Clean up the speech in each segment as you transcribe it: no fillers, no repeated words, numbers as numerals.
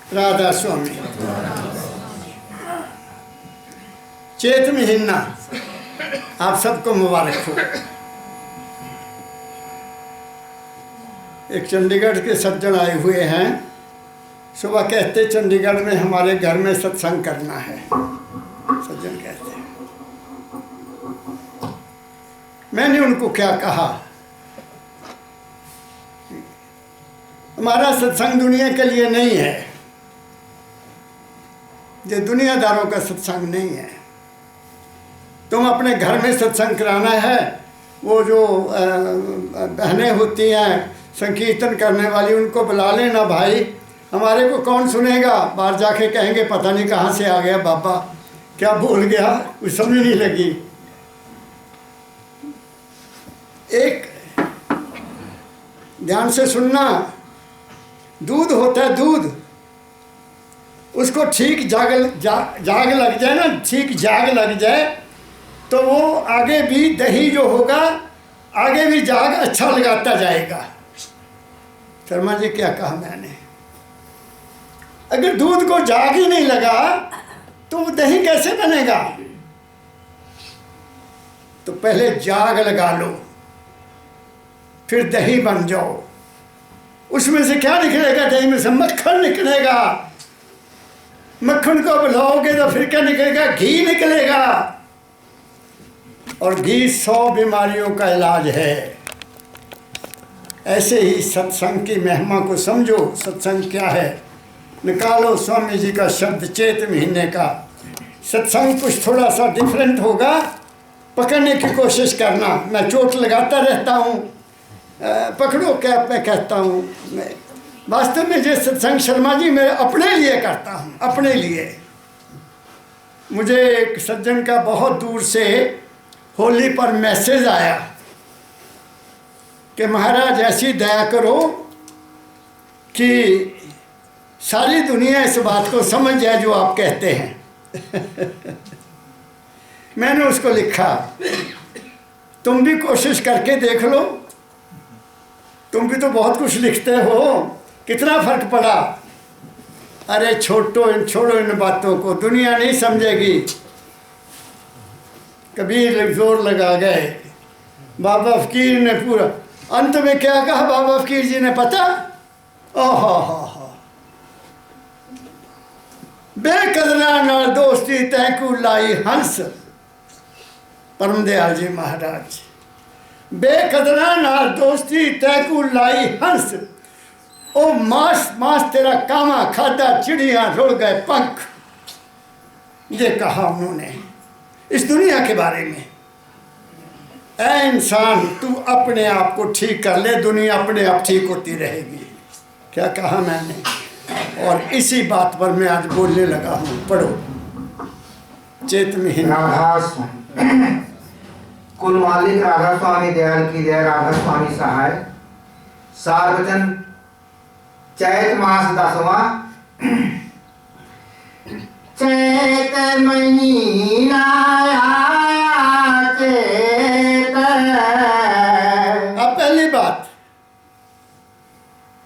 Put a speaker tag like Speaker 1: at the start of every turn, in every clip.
Speaker 1: राधा स्वामी। चैत महीना आप सबको मुबारक हो। एक चंडीगढ़ के सज्जन आए हुए हैं। सुबह कहते चंडीगढ़ में हमारे घर में सत्संग करना है। सज्जन कहते हैं, मैंने उनको क्या कहा, हमारा सत्संग दुनिया के लिए नहीं है, ये दुनियादारों का सत्संग नहीं है। तुम अपने घर में सत्संग कराना है, वो जो बहनें होती हैं संकीर्तन करने वाली, उनको बुला लेना भाई। हमारे को कौन सुनेगा, बाहर जाके कहेंगे पता नहीं कहाँ से आ गया बाबा, क्या बोल गया, कुछ समझ नहीं लगी। एक ध्यान से सुनना, दूध होता है दूध, उसको ठीक जाग लग जाए ना, ठीक जाग लग जाए तो वो आगे भी दही जो होगा आगे भी जाग अच्छा लगाता जाएगा। शर्मा जी क्या कहा मैंने, अगर दूध को जाग ही नहीं लगा तो वो दही कैसे बनेगा। तो पहले जाग लगा लो, फिर दही बन जाओ। उसमें से क्या निकलेगा, दही में से मक्खन निकलेगा। मक्खन को बुलाओगे तो फिर क्या निकलेगा, घी निकलेगा। और घी 100 बीमारियों का इलाज है। ऐसे ही सत्संग की महिमा को समझो। सत्संग क्या है, निकालो स्वामी जी का शब्द चैत महीने का। सत्संग कुछ थोड़ा सा डिफरेंट होगा, पकड़ने की कोशिश करना। मैं चोट लगाता रहता हूँ, पकड़ो क्या मैं कहता हूँ। वास्तव में ये सत्संग शर्मा जी मैं अपने लिए करता हूँ, अपने लिए। मुझे एक सज्जन का बहुत दूर से होली पर मैसेज आया कि महाराज ऐसी दया करो कि सारी दुनिया इस बात को समझ जाए जो आप कहते हैं। मैंने उसको लिखा, तुम भी कोशिश करके देख लो, तुम भी तो बहुत कुछ लिखते हो, कितना फर्क पड़ा। अरे छोड़ो इन बातों को, दुनिया नहीं समझेगी। कबीर जोर लगा गए, बाबा फकीर ने पूरा अंत में क्या कहा बाबा फकीर जी ने पता, ओहो बेकदरा नाल दोस्ती तैकू लाई हंस। परम दयाल जी महाराज, बेकदरा नाल दोस्ती तैकू लाई हंस। ओ मास तेरा कामा खादा, चिड़िया रुड़ गए पंख। ये कहा उन्होंने इस दुनिया के बारे में। ऐ इंसान, तू अपने आप को ठीक कर ले, दुनिया अपने आप ठीक होती रहेगी। क्या कहा मैंने, और इसी बात पर मैं आज बोलने लगा हूँ। पढ़ो चैत महीना।
Speaker 2: कुल मालिक राधा स्वामी दयाल की जय। राधा स्वामी सहाय। सार वचन चैत मास 10वां। चैत महीना आया चैत।
Speaker 1: अब पहली बात,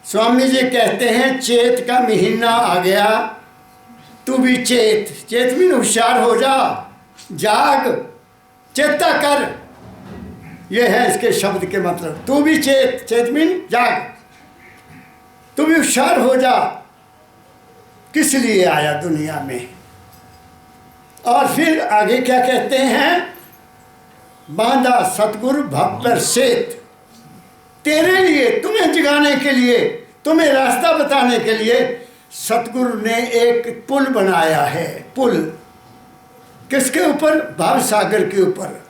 Speaker 1: स्वामी जी कहते हैं चैत का महीना आ गया, तू भी चैत में होशियार हो जा, जाग, चेता कर। ये है इसके शब्द के मतलब। तू भी चैत में जाग, तू भी होशियार हो जा। किस लिए आया दुनिया में। और फिर आगे क्या कहते हैं, बांधा सतगुरु भक्त सेत। तेरे लिए, तुम्हें जगाने के लिए, तुम्हें रास्ता बताने के लिए सतगुरु ने एक पुल बनाया है। पुल किसके ऊपर, भाव सागर के ऊपर।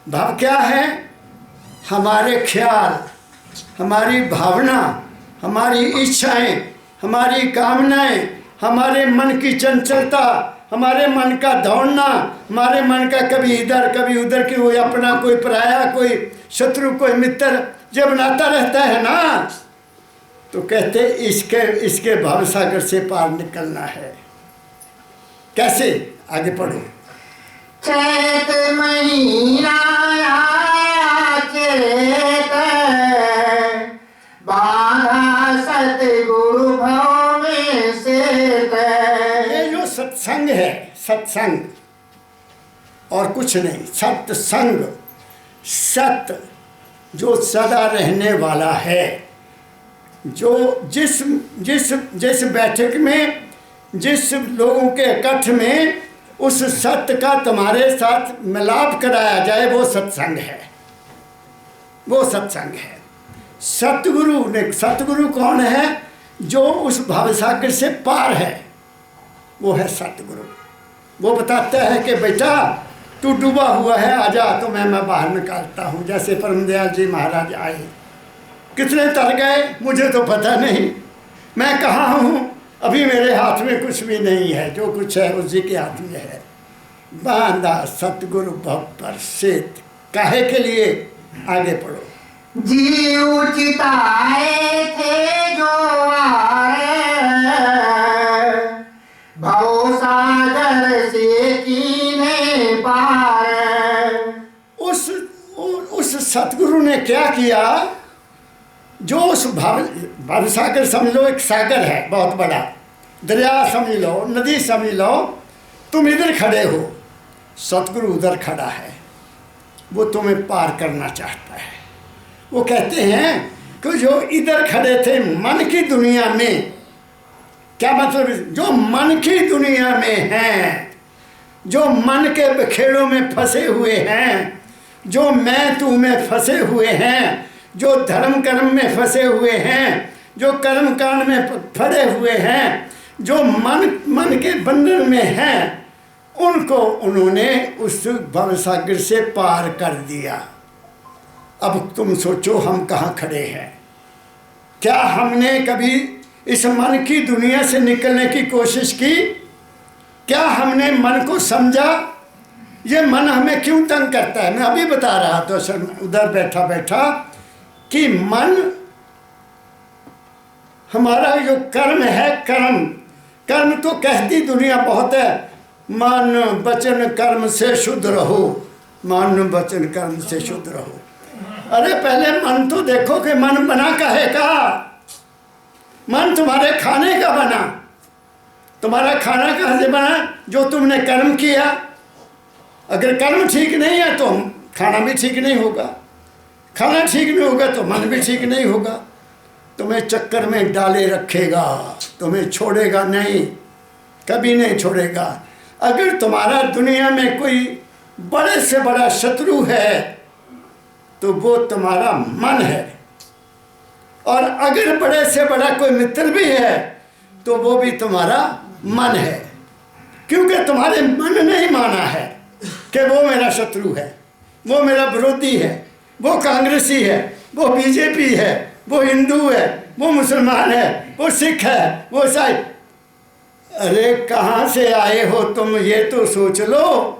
Speaker 1: भाव क्या है, हमारे ख्याल, हमारी भावना, हमारी इच्छाएं, हमारी कामनाएं, हमारे मन की चंचलता, हमारे मन का दौड़ना, हमारे मन का कभी इधर कभी उधर की, कोई अपना कोई पराया, कोई शत्रु कोई मित्र जब बनाता रहता है ना, तो कहते इसके भावसागर से पार निकलना है। कैसे, आगे पढ़ो।
Speaker 2: चैत महीना आया चैत, बांधा सतगुरु भव में से।
Speaker 1: सत्संग और कुछ नहीं। सत्संग, सत्य जो सदा रहने वाला है, जो जिस जिस जिस बैठक में, जिस लोगों के इकट्ठ में उस सत्य का तुम्हारे साथ मिलाप कराया जाए, वो सत्संग है, वो सत्संग है। सतगुरु ने, सतगुरु कौन है? जो उस भवसागर से पार है, वो है सतगुरु। वो बताता है कि बेटा तू डूबा हुआ है, आजा, तो मैं बाहर निकालता हूँ। जैसे परमदयाल जी महाराज आए, कितने तर गए मुझे तो पता नहीं, मैं कहाँ हूँ, अभी मेरे हाथ में कुछ भी नहीं है, जो कुछ है उसी के हाथ में है। बांधा सतगुरु भव पर सेत, काहे के लिए? आगे पढ़ो।
Speaker 2: जीव चिताए थे जो आए, भव सागर से कीने पार।
Speaker 1: उस सतगुरु ने क्या किया? जो उस भव सागर समझ लो, एक सागर है बहुत बड़ा, दरिया समझ लो, नदी समझ लो। तुम इधर खड़े हो, सतगुरु उधर खड़ा है, वो तुम्हें पार करना चाहता है। वो कहते हैं कि जो इधर खड़े थे मन की दुनिया में, क्या मतलब? जो मन की दुनिया में हैं, जो मन के बखेड़ों में फंसे हुए हैं, जो मैं तू में फंसे हुए हैं, जो धर्म कर्म में फंसे हुए हैं, जो कर्म कांड में फंसे हुए हैं, जो मन के बंधन में हैं, उनको उन्होंने उस भवसागर से पार कर दिया। अब तुम सोचो हम कहाँ खड़े हैं? क्या हमने कभी इस मन की दुनिया से निकलने की कोशिश की? क्या हमने मन को समझा? ये मन हमें क्यों तंग करता है? मैं अभी बता रहा था उधर बैठा बैठा कि मन हमारा जो कर्म है, कर्म तो कहती दुनिया बहुत है, मन वचन कर्म से शुद्ध रहो, मन वचन कर्म से शुद्ध रहो। अरे पहले मन तो देखो कि मन बना काहे का? मन तुम्हारे खाने का बना। तुम्हारा खाना कहाँ से बना? जो तुमने कर्म किया। अगर कर्म ठीक नहीं है तो खाना भी ठीक नहीं होगा, खाना ठीक नहीं होगा तो मन भी ठीक नहीं होगा। तुम्हें चक्कर में डाले रखेगा, तुम्हें छोड़ेगा नहीं, कभी नहीं छोड़ेगा। अगर तुम्हारा दुनिया में कोई बड़े से बड़ा शत्रु है तो वो तुम्हारा मन है, और अगर बड़े से बड़ा कोई मित्र भी है तो वो भी तुम्हारा मन है, क्योंकि तुम्हारे मन ने ही माना है कि वो मेरा शत्रु है, वो मेरा विरोधी है, वो कांग्रेसी है, वो बीजेपी है, वो हिंदू है, वो मुसलमान है, वो सिख है, वो ईसाई। अरे कहाँ से आए हो तुम, ये तो सोच लो।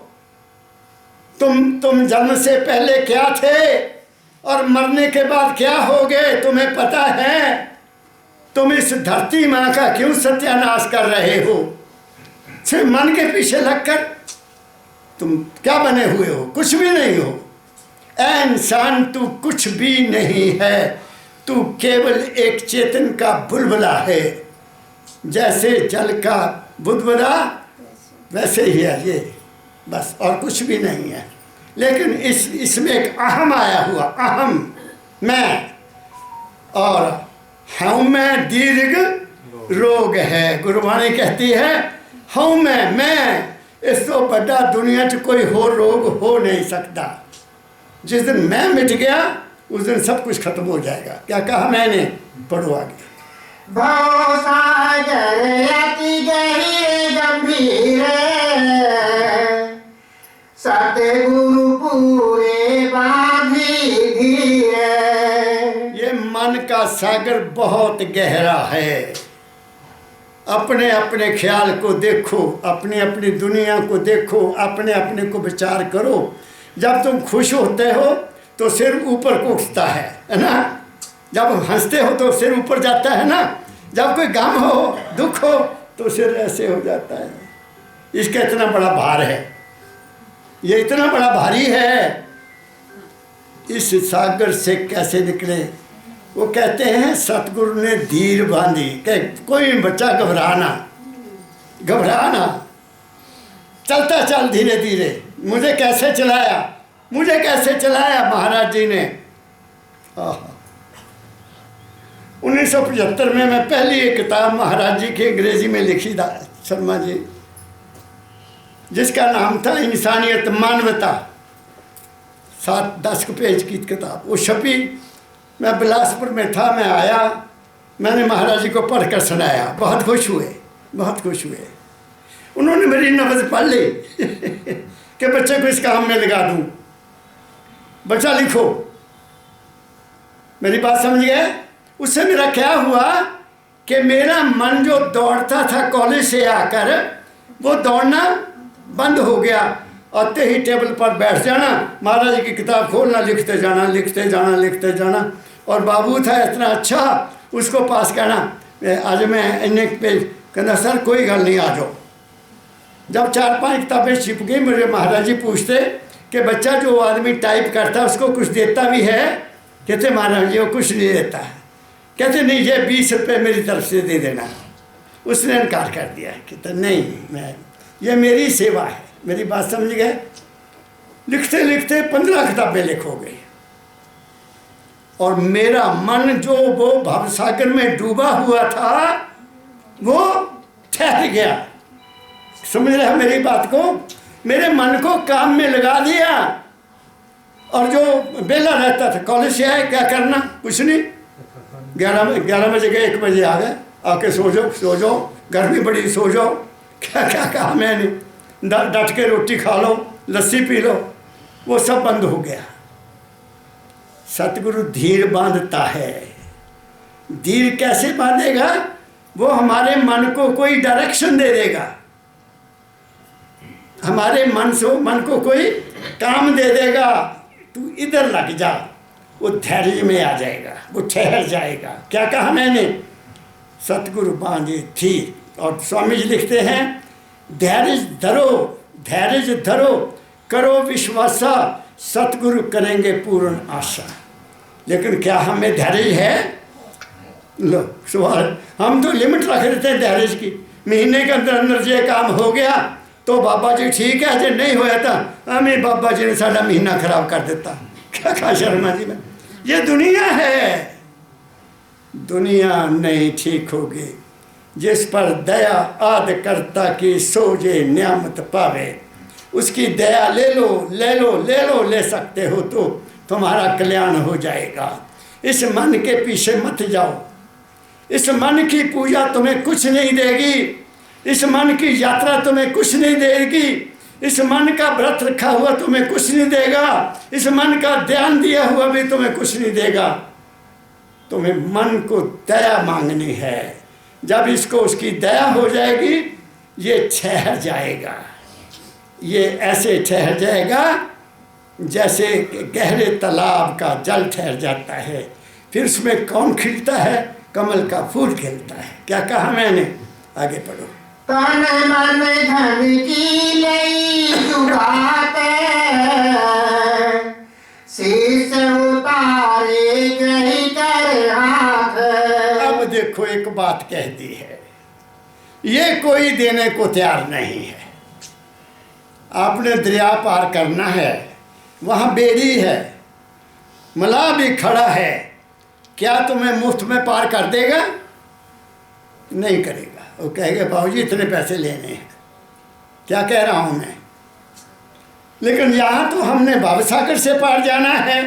Speaker 1: तुम जन्म से पहले क्या थे और मरने के बाद क्या होगे तुम्हें पता है? तुम इस धरती माँ का क्यों सत्यानाश कर रहे हो? सिर्फ मन के पीछे लगकर तुम क्या बने हुए हो? कुछ भी नहीं हो। ऐ इंसान तू कुछ भी नहीं है, तू केवल एक चेतन का बुलबुला है। जैसे जल का बुलबुला वैसे ही है ये, बस, और कुछ भी नहीं है। लेकिन इसमें एक अहम आया हुआ, अहम मैं, और हूँ मैं दीर्घ रोग है। गुरुवाणी कहती है हूँ मैं, इस तो बड़ा दुनिया च कोई हो रोग हो नहीं सकता। जिस दिन मैं मिट गया उस दिन सब कुछ खत्म हो जाएगा। क्या कहा मैंने? पढ़ो आगे।
Speaker 2: भव सागर अति गहरे गंभीर, सतगुरु पूरे बांधी धीरे।
Speaker 1: ये मन का सागर बहुत गहरा है। अपने अपने ख्याल को देखो, अपनी अपनी दुनिया को देखो, अपने अपने को विचार करो। जब तुम खुश होते हो तो सिर ऊपर को उठता है ना? जब हंसते हो तो सिर ऊपर जाता है ना? जब कोई गम हो, दुख हो तो सिर ऐसे हो जाता है। इसका इतना बड़ा भार है, ये इतना बड़ा भारी है। इस सागर से कैसे निकले? वो कहते हैं सतगुरु ने धीर बांधी कि कोई बच्चा घबराना, चलता चल धीरे धीरे। मुझे कैसे चलाया महाराज जी ने। 1975 में मैं पहली एक किताब महाराज जी की अंग्रेजी में लिखी था, शर्मा जी, जिसका नाम था इंसानियत मानवता। 7-10 पेज की किताब वो छपी। मैं बिलासपुर में था, मैं आया, मैंने महाराज जी को पढ़कर सुनाया, बहुत खुश हुए। उन्होंने मेरी नब्ज़ पढ़ ली कि बच्चे को इस काम में लगा दूं, बच्चा लिखो। मेरी बात समझ गए? उससे मेरा क्या हुआ कि मेरा मन जो दौड़ता था कॉलेज से आकर, वो दौड़ना बंद हो गया। आते ही टेबल पर बैठ जाना, महाराज जी की किताब खोलना, लिखते जाना। और बाबू था इतना अच्छा, उसको पास करना। आज मैं इन्ने पेज कहना, सर कोई गल नहीं, आ जाओ। जब 4-5 किताबें छिप गई, मुझे महाराज जी पूछते कि बच्चा जो आदमी टाइप करता है उसको कुछ देता भी है? कहते महाराज जी वो कुछ नहीं देता है। कहते नहीं, ये 20 रुपये मेरी तरफ से दे देना। उसने इनकार कर दिया, कहते नहीं, ये मेरी सेवा है। मेरी बात समझ गए? लिखते 15 किताबें लिखोगे। और मेरा मन जो वो भवसागर में डूबा हुआ था, वो ठहर गया। समझ रहे हैं मेरी बात को? मेरे मन को काम में लगा दिया। और जो बेला रहता था, कॉलेज से आए, क्या करना, कुछ नहीं, 11 बजे गए, 1 बजे आ गए, आके सो जाओ, गर्मी बड़ी, सो जाओ। क्या कहा मैंने, डट के रोटी खा लो, लस्सी पी लो, वो सब बंद हो गया। सतगुरु धीर बांधता है। धीर कैसे बांधेगा? वो हमारे मन को कोई डायरेक्शन दे देगा, हमारे मन को कोई काम दे देगा, तू इधर लग जा, वो धैर्य में आ जाएगा, वो ठहर जाएगा। क्या कहा मैंने? सतगुरु बांधे धीर। और स्वामी जी लिखते हैं, धैर्य धरो, करो विश्वासा, सतगुरु करेंगे पूर्ण आशा। लेकिन क्या हमें धैर्य है? लो सवाल, हम तो लिमिट रख देते हैं धैर्य की। महीने के अंदर ये काम हो गया तो बाबा जी ठीक है, जो नहीं होया था हमें बाबा जी ने सारा महीना खराब कर देता। क्या कहा शर्मा जी ने? ये दुनिया है, दुनिया नहीं ठीक होगी। जिस पर दया आद करता की सोजे नियामत पावे, उसकी दया ले सकते हो तो तुम्हारा कल्याण हो जाएगा। इस मन के पीछे मत जाओ। इस मन की पूजा तुम्हें कुछ नहीं देगी, इस मन की यात्रा तुम्हें कुछ नहीं देगी, इस मन का व्रत रखा हुआ तुम्हें कुछ नहीं देगा, इस मन का ध्यान दिया हुआ भी तुम्हें कुछ नहीं देगा। तुम्हें मन को दया मांगनी है। जब इसको उसकी दया हो जाएगी, ये ठहर जाएगा। ये ऐसे ठहर जाएगा जैसे गहरे तालाब का जल ठहर जाता है। फिर उसमें कौन खिलता है? कमल का फूल खिलता है। क्या कहा मैंने? आगे पढ़ो।
Speaker 2: तन मन धन की लई जुगाते, शीश उतारे गई कर हाथ।
Speaker 1: अब देखो एक बात कह दी है, ये कोई देने को तैयार नहीं है। आपने दरिया पार करना है, वहाँ बेड़ी है, मलाह भी खड़ा है, क्या तुम्हें मुफ्त में पार कर देगा? नहीं करेगा। वो कहेगा बाबूजी इतने पैसे लेने हैं। क्या कह रहा हूँ मैं? लेकिन यहाँ तो हमने भवसागर से पार जाना है,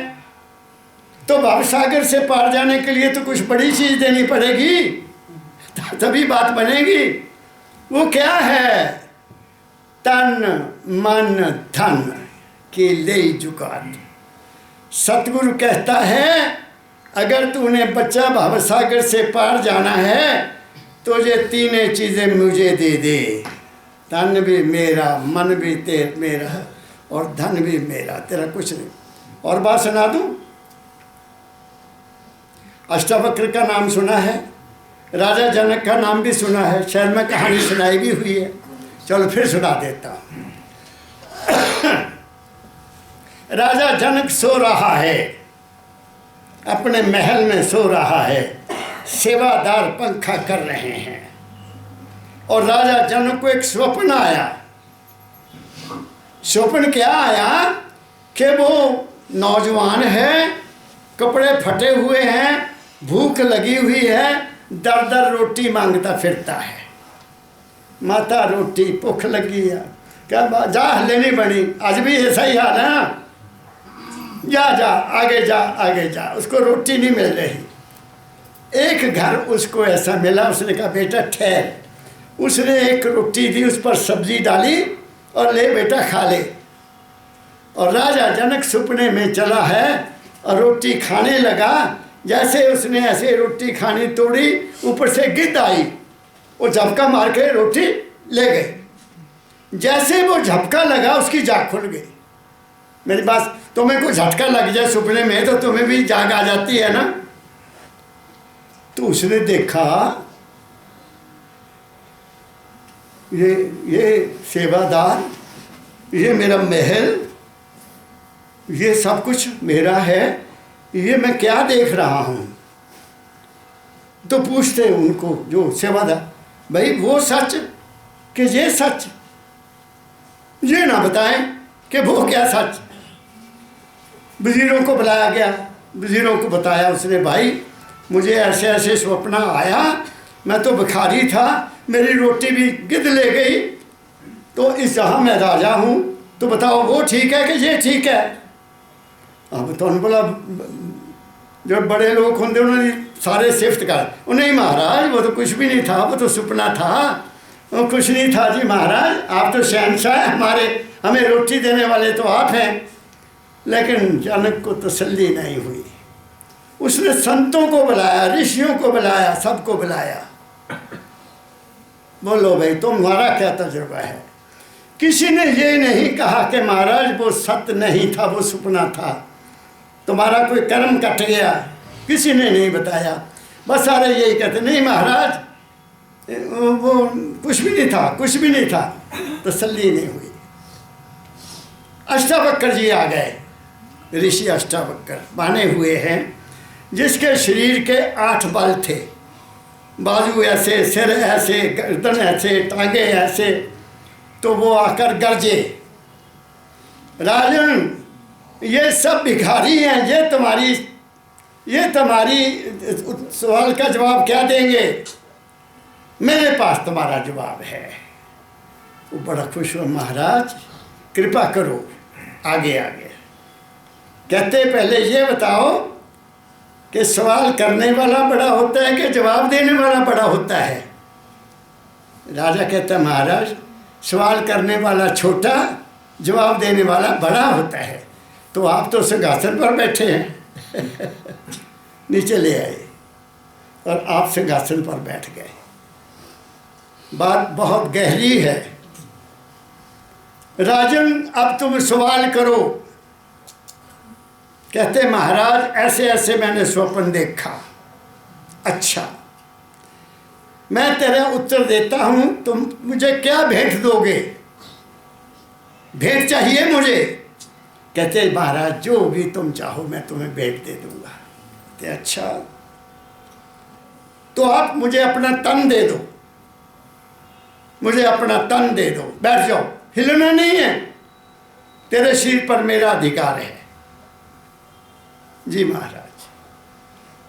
Speaker 1: तो भवसागर से पार जाने के लिए तो कुछ बड़ी चीज़ देनी पड़ेगी, तभी बात बनेगी। वो क्या है? तन मन धन की ले जुगात। सतगुरु कहता है, अगर तूने बच्चा भवसागर से पार जाना है तो ये तीनें चीज़ें मुझे दे दे। तन भी मेरा, मन भी मेरा, और धन भी मेरा, तेरा कुछ नहीं। और बात सुना दूँ? अष्टावक्र का नाम सुना है, राजा जनक का नाम भी सुना है, शहर में कहानी सुनाई भी हुई है। चलो फिर सुना देता हूँ। राजा जनक सो रहा है, अपने महल में सो रहा है, सेवादार पंखा कर रहे हैं। और राजा जनक को एक स्वप्न आया स्वप्न क्या आया कि वो नौजवान है, कपड़े फटे हुए हैं, भूख लगी हुई है, दर दर रोटी मांगता फिरता है। माता रोटी भूख लगी है, क्या जा हले नहीं बनी, आज भी ऐसा ही हाल है ना, जा जा आगे जा आगे जा, उसको रोटी नहीं मिल रही। एक घर उसको ऐसा मिला, उसने कहा बेटा ठहर, उसने एक रोटी दी, उस पर सब्जी डाली और ले बेटा खा ले। और राजा जनक सपने में चला है और रोटी खाने लगा। जैसे उसने ऐसे रोटी खानी तोड़ी, ऊपर से गिद्ध आई, वो झपका मार के रोटी ले गई। जैसे वो झपका लगा उसकी जाग खुल गई। मेरी बात, तुम्हें कोई झटका लग जाए सपने में तो तुम्हें भी जाग आ जाती है ना। तो उसने देखा ये सेवादार, ये मेरा महल, ये सब कुछ मेरा है, ये मैं क्या देख रहा हूँ। तो पूछते उनको जो सेवादार, भाई वो सच कि ये सच, ये ना बताएं कि वो क्या सच। वजीरों को बुलाया गया, वजीरों को बताया उसने, भाई मुझे ऐसे ऐसे स्वप्न आया, मैं तो भिखारी था, मेरी रोटी भी गिद्ध ले गई, तो इस जहाँ मैं राजा हूँ, तो बताओ वो ठीक है कि ये ठीक है। अब तो बोला, जो बड़े लोग होंगे उन्होंने सारे सिफत कर, नहीं महाराज वो तो कुछ भी नहीं था, वो तो सपना था, वो कुछ नहीं था जी महाराज, आप तो शहंशाह हैं हमारे, हमें रोटी देने वाले तो आप हैं। लेकिन जनक को तसल्ली नहीं हुई। उसने संतों को बुलाया, ऋषियों को बुलाया, सबको बुलाया, बोलो भाई तुम्हारा क्या तजुर्बा है। किसी ने ये नहीं कहा कि महाराज वो सत्य नहीं था, वो सपना था, तुम्हारा कोई कर्म कट गया, किसी ने नहीं बताया। बस सारे यही कहते, नहीं महाराज वो कुछ भी नहीं था, कुछ भी नहीं था। तसल्ली नहीं हुई। अष्टावक्र जी आ गए, ऋषि अष्टावक्र बने हुए हैं, जिसके शरीर के 8 बल थे, बाजू ऐसे, सिर ऐसे, गर्दन ऐसे, टांगे ऐसे। तो वो आकर गरजे, राजन ये सब भिखारी हैं, ये तुम्हारी सवाल का जवाब क्या देंगे, मेरे पास तुम्हारा जवाब है। वो बड़ा खुश हुआ, महाराज कृपा करो, आगे आगे। कहते पहले ये बताओ कि सवाल करने वाला बड़ा होता है कि जवाब देने वाला बड़ा होता है। राजा कहता महाराज सवाल करने वाला छोटा, जवाब देने वाला बड़ा होता है। तो आप तो सिंहासन पर बैठे हैं नीचे ले आए और आप सिंहासन पर बैठ गए। बात बहुत गहरी है। राजन अब तुम सवाल करो। कहते महाराज ऐसे ऐसे मैंने स्वप्न देखा। अच्छा मैं तेरा उत्तर देता हूं, तुम मुझे क्या भेंट दोगे, भेंट चाहिए मुझे। कहते महाराज जो भी तुम चाहो मैं तुम्हें भेंट दे दूंगा। कहते अच्छा तो आप मुझे अपना तन दे दो, मुझे अपना तन दे दो, बैठ जाओ, हिलना नहीं है, तेरे शरीर पर मेरा अधिकार है। जी महाराज।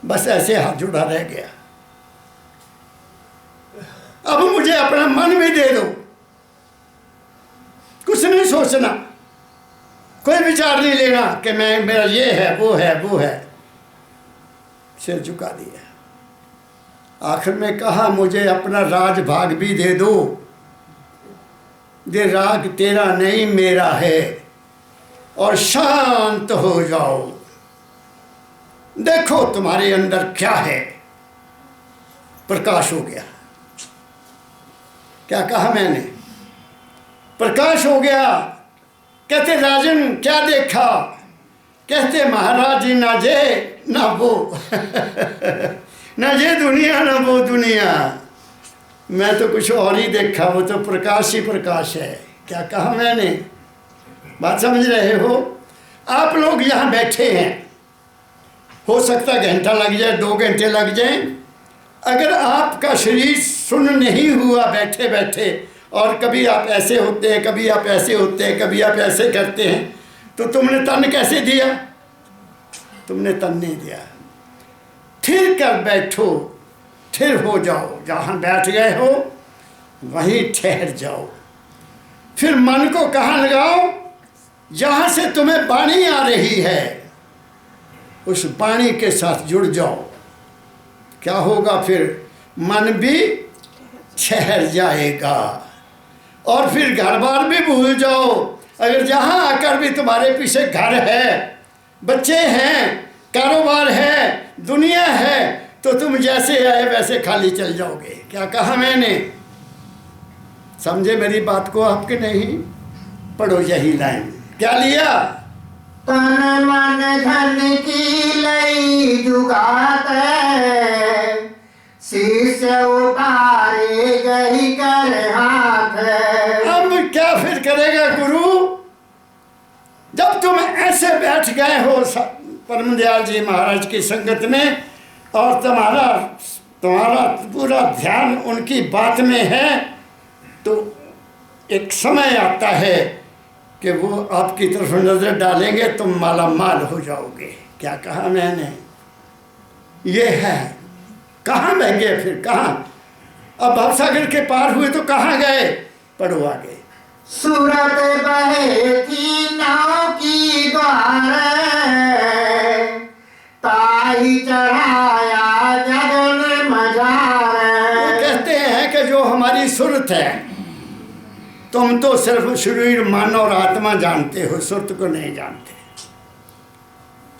Speaker 1: बस ऐसे हाथ जुड़ा रह गया। अब मुझे अपना मन भी दे दो, कुछ नहीं सोचना, कोई विचार नहीं लेना कि मैं मेरा ये है वो है वो है। सिर झुका दिया। आखिर में कहा मुझे अपना राज भाग भी दे दो, ये राग तेरा नहीं मेरा है, और शांत हो जाओ, देखो तुम्हारे अंदर क्या है। प्रकाश हो गया। क्या कहा मैंने, प्रकाश हो गया। कहते राजन क्या देखा। कहते महाराज जी ना ये ना वो ना ये दुनिया ना वो दुनिया, मैं तो कुछ और ही देखा, वो तो प्रकाश ही प्रकाश है। क्या कहा मैंने, बात समझ रहे हो। आप लोग यहाँ बैठे हैं, हो सकता घंटा लग जाए, 2 घंटे लग जाए। अगर आपका शरीर सुन्न नहीं हुआ बैठे बैठे और कभी आप ऐसे होते हैं, कभी आप ऐसे होते हैं, कभी आप ऐसे करते हैं, तो तुमने तन कैसे दिया? तुमने तन नहीं दिया। थिर कर बैठो, थिर हो जाओ, जहाँ बैठ गए हो वहीं ठहर जाओ। फिर मन को कहाँ लगाओ? जहाँ से तुम्हें वाणी आ रही है उस वाणी के साथ जुड़ जाओ। क्या होगा फिर? मन भी ठहर जाएगा और फिर घर बार भी भूल जाओ। अगर जहाँ आकर भी तुम्हारे पीछे घर है, बच्चे हैं, कारोबार है, दुनिया है, तो तुम जैसे आए वैसे खाली चल जाओगे। क्या कहा मैंने? समझे मेरी बात को आपके? नहीं? पढ़ो यही लाइन। क्या लिया?
Speaker 2: तन मन धन की लई जुगात, शिष्य उतारे गही कर हाथ।
Speaker 1: अब क्या फिर करेगा गुरु? जब तुम ऐसे बैठ गए हो परम दयाल जी महाराज की संगत में और तुम्हारा पूरा ध्यान उनकी बात में है, तो एक समय आता है कि वो आपकी तरफ नजर डालेंगे, तुम माला माल हो जाओगे। क्या कहा मैंने? ये है। कहाँ बह गए फिर? कहाँ? अब भवसागर के पार हुए तो कहाँ गए? पढ़ो आगे।
Speaker 2: सूरत बहे थी नाव की द्वार, ताही चढ़ाया जगन मजार।
Speaker 1: वो कहते हैं कि जो हमारी सुरत है, तुम तो सिर्फ शरीर मन और आत्मा जानते हो, सुरत को नहीं जानते।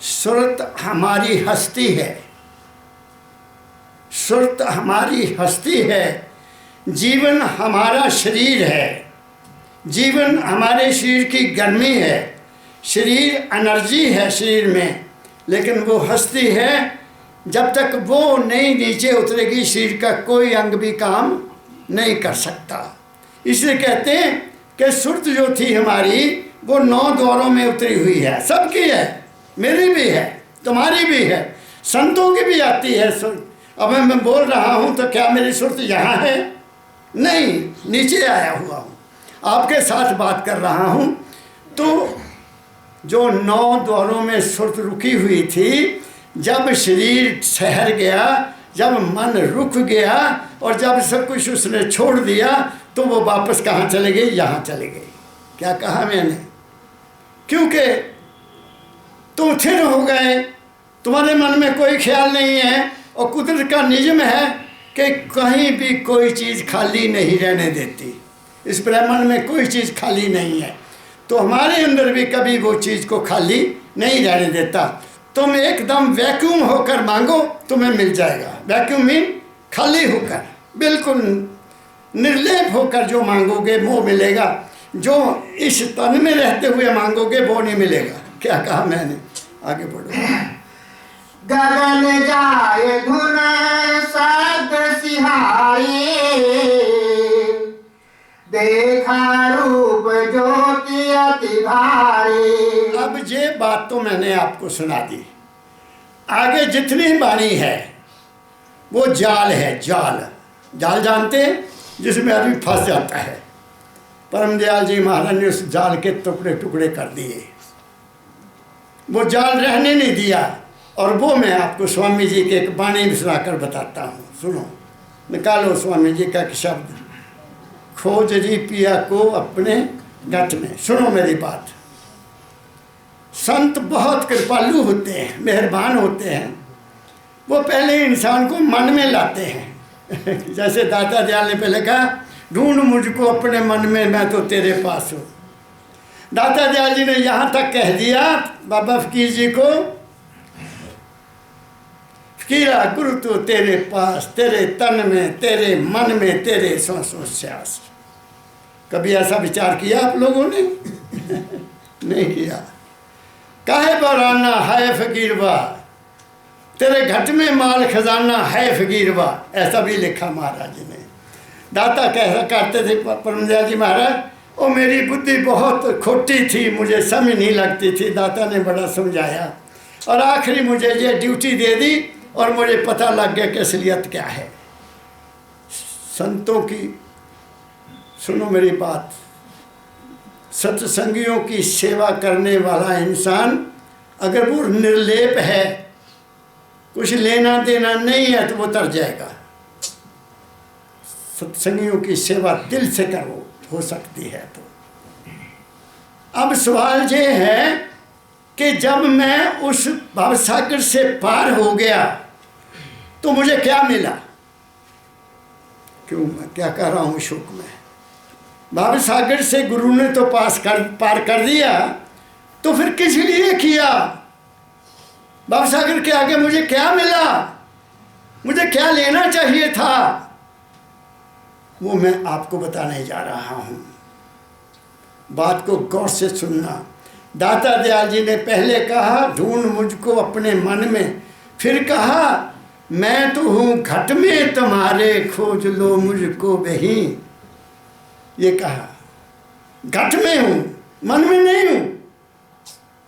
Speaker 1: सुरत हमारी हस्ती है, सुरत हमारी हस्ती है। जीवन हमारा शरीर है, जीवन हमारे शरीर की गर्मी है, शरीर एनर्जी है शरीर में, लेकिन वो हस्ती है। जब तक वो नहीं नीचे उतरेगी शरीर का कोई अंग भी काम नहीं कर सकता। इसलिए कहते हैं कि सुरत जो थी हमारी वो 9 द्वारों में उतरी हुई है। सबकी है, मेरी भी है, तुम्हारी भी है, संतों की भी आती है सुरत। अब मैं बोल रहा हूँ तो क्या मेरी सुरत यहाँ है? नहीं, नीचे आया हुआ हूँ, आपके साथ बात कर रहा हूँ। तो जो 9 द्वारों में सुरत रुकी हुई थी, जब शरीर ठहर गया, जब मन रुक गया और जब सब कुछ उसने छोड़ दिया, तो वो वापस कहाँ चले गए? यहाँ चले गए। क्या कहा मैंने? क्योंकि तुम स्थिर हो गए, तुम्हारे मन में कोई ख्याल नहीं है, और कुदरत का नियम है कि कहीं भी कोई चीज़ खाली नहीं रहने देती। इस ब्रह्मांड में कोई चीज़ खाली नहीं है, तो हमारे अंदर भी कभी वो चीज़ को खाली नहीं रहने देता। तुम एकदम वैक्यूम होकर मांगो, तुम्हें मिल जाएगा। वैक्यूम मीन खाली होकर, बिल्कुल निर्लेप होकर जो मांगोगे वो मिलेगा। जो इस तन में रहते हुए मांगोगे वो नहीं मिलेगा। क्या कहा मैंने? आगे बढ़ो।
Speaker 2: गगन जाए धुन शब्द सिहारी, देखा रूप ज्योति अति भारी।
Speaker 1: अब ये बात तो मैंने आपको सुना दी। आगे जितनी वाणी है वो जाल है। जाल, जाल जानते हैं? जिसमें आदमी फंस जाता है। परम दयाल जी महाराज ने उस जाल के टुकड़े टुकड़े कर दिए, वो जाल रहने नहीं दिया। और वो मैं आपको स्वामी जी के एक वाणी में सुनाकर बताता हूँ। सुनो, निकालो स्वामी जी का एक शब्द, खोज री पिया को अपने गट में। सुनो मेरी बात। संत बहुत कृपालु होते हैं, मेहरबान होते हैं। वो पहले इंसान को मन में लाते हैं। जैसे दाता दयाल ने पहले कहा, ढूंढ मुझको अपने मन में, मैं तो तेरे पास हूँ। दाता दयाल जी ने यहाँ तक कह दिया बाबा फकीर जी को, फकीरा गुरु तो तेरे पास, तेरे तन में, तेरे मन में, तेरे सांसों। कभी ऐसा विचार किया आप लोगों ने? नहीं किया। काहे बराना है फकीरवा, तेरे घट में माल खजाना है फकीरवा, ऐसा भी लिखा महाराज ने। दाता कह करते थे परम दयाल जी महाराज, ओ मेरी बुद्धि बहुत खोटी थी, मुझे समझ नहीं लगती थी। दाता ने बड़ा समझाया और आखिरी मुझे ये ड्यूटी दे दी और मुझे पता लग गया कि असलियत क्या है। संतों की सुनो मेरी बात, सत्संगियों की सेवा करने वाला इंसान अगर वो निर्लेप है, कुछ लेना देना नहीं है, तो वो तर जाएगा। सत्संगियों की सेवा दिल से करो, हो सकती है तो। अब सवाल ये है कि जब मैं उस भवसागर से पार हो गया तो मुझे क्या मिला? क्यों मैं क्या कह रहा हूँ शोक में? भवसागर से गुरु ने तो पार कर दिया, तो फिर किस लिए किया? भवसागर के आगे मुझे क्या मिला? मुझे क्या लेना चाहिए था? वो मैं आपको बताने जा रहा हूँ। बात को गौर से सुनना। दाता दयाल जी ने पहले कहा, ढूंढ मुझको अपने मन में, फिर कहा मैं तो हूँ घट में तुम्हारे, खोज लो मुझको वहीं। ये कहा, घट में हूँ, मन में नहीं हूँ।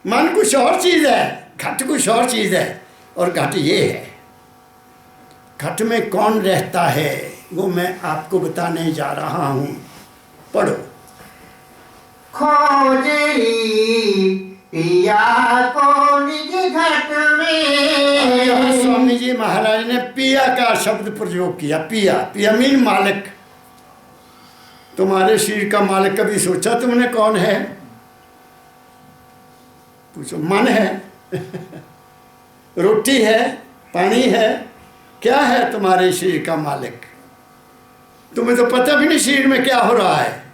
Speaker 1: मन कुछ और चीज़ है, घट कुछ और चीज़ है, और घट ये है। घट में कौन रहता है वो मैं आपको बताने जा रहा हूँ। पढ़ो।
Speaker 2: खोजरी पिया को निज घट में।
Speaker 1: स्वामी जी महाराज ने पिया का शब्द प्रयोग किया। पिया, पिया मीन मालिक। तुम्हारे शरीर का मालिक कभी सोचा तुमने कौन है? पूछो। मन है रोटी है, पानी है, क्या है तुम्हारे शरीर का मालिक? तुम्हें तो पता भी नहीं शरीर में क्या हो रहा है।